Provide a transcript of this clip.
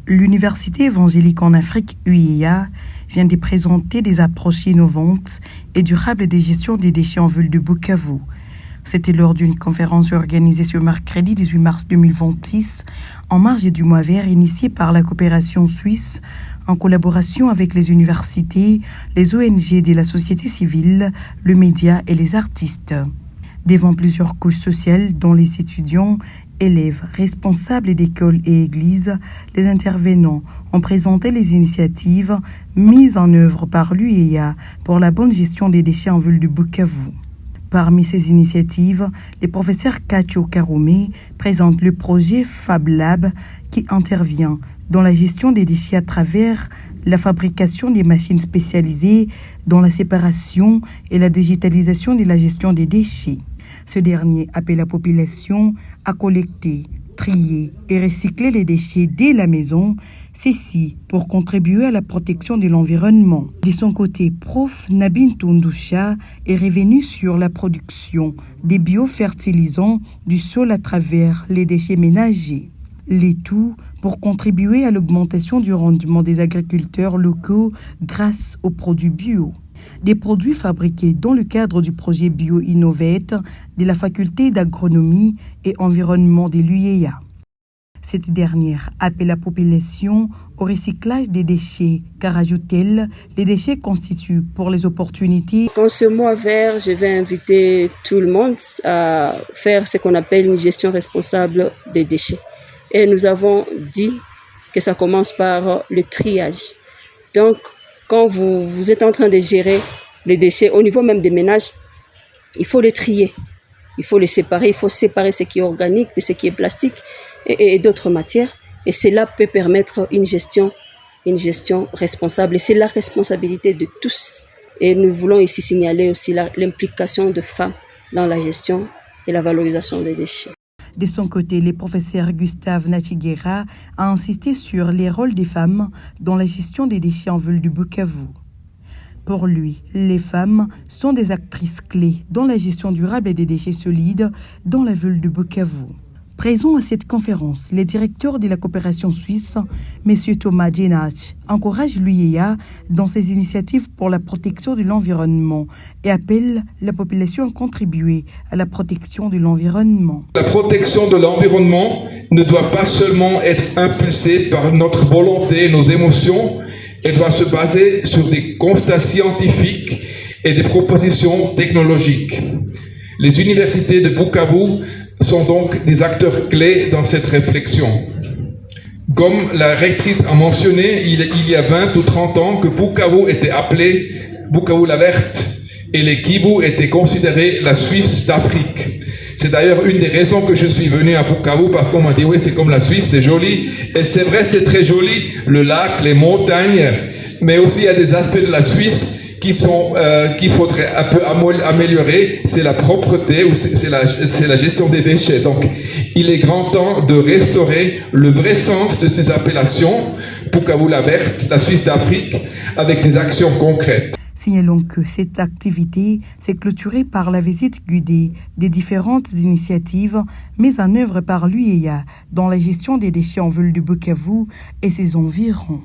L'Université évangélique en Afrique, UEA, vient de présenter des approches innovantes et durables de gestion des déchets en ville de Bukavu. C'était lors d'une conférence organisée ce mercredi 18 mars 2026 en marge du mois vert initié par la coopération suisse en collaboration avec les universités, les ONG de la société civile, le média et les artistes. Devant plusieurs couches sociales dont les étudiants, élèves, responsables d'écoles et églises, les intervenants ont présenté les initiatives mises en œuvre par l'UEA pour la bonne gestion des déchets en ville de Bukavu. Parmi ces initiatives, le professeur Kacho Karoumé présente le projet Fab Lab qui intervient dans la gestion des déchets à travers la fabrication des machines spécialisées dans la séparation et la digitalisation de la gestion des déchets. Ce dernier appelle la population à collecter, trier et recycler les déchets dès la maison, ceci pour contribuer à la protection de l'environnement. De son côté, Prof Nabin Tundusha est revenu sur la production des biofertilisants du sol à travers les déchets ménagers. Le tout pour contribuer à l'augmentation du rendement des agriculteurs locaux grâce aux produits bio. Des produits fabriqués dans le cadre du projet Bio-Innovate de la faculté d'agronomie et environnement de l'UEA. Cette dernière appelle la population au recyclage des déchets, car, ajoute-t-elle, les déchets constituent pour les opportunités. Dans ce mois vert, je vais inviter tout le monde à faire ce qu'on appelle une gestion responsable des déchets. Et nous avons dit que ça commence par le triage. Donc, quand vous êtes en train de gérer les déchets au niveau même des ménages, il faut les trier, il faut les séparer, il faut séparer ce qui est organique de ce qui est plastique et d'autres matières. Et cela peut permettre une gestion responsable. Et c'est la responsabilité de tous. Et nous voulons ici signaler aussi l'implication de femmes dans la gestion et la valorisation des déchets. De son côté, le professeur Gustave Nachiguera a insisté sur les rôles des femmes dans la gestion des déchets en ville du Bukavu. Pour lui, les femmes sont des actrices clés dans la gestion durable des déchets solides dans la ville de Bukavu. Présent à cette conférence, le directeur de la coopération suisse, M. Thomas Jenach, encourage l'UEA dans ses initiatives pour la protection de l'environnement et appelle la population à contribuer à la protection de l'environnement. La protection de l'environnement ne doit pas seulement être impulsée par notre volonté et nos émotions, elle doit se baser sur des constats scientifiques et des propositions technologiques. Les universités de Bukavu sont donc des acteurs clés dans cette réflexion. Comme la rectrice a mentionné, il y a 20 ou 30 ans que Bukavu était appelée Bukavu la verte et les Kivu étaient considérés la Suisse d'Afrique. C'est d'ailleurs une des raisons que je suis venu à Bukavu parce qu'on m'a dit oui, c'est comme la Suisse, c'est joli. Et c'est vrai, c'est très joli, le lac, les montagnes, mais aussi il y a des aspects de la Suisse qu'il faudrait un peu améliorer, c'est la propreté ou c'est la gestion des déchets. Donc, il est grand temps de restaurer le vrai sens de ces appellations, Bukavu la verte, la Suisse d'Afrique, avec des actions concrètes. Signalons que cette activité s'est clôturée par la visite guidée des différentes initiatives mises en œuvre par l'UEA dans la gestion des déchets en ville de Bukavu et ses environs.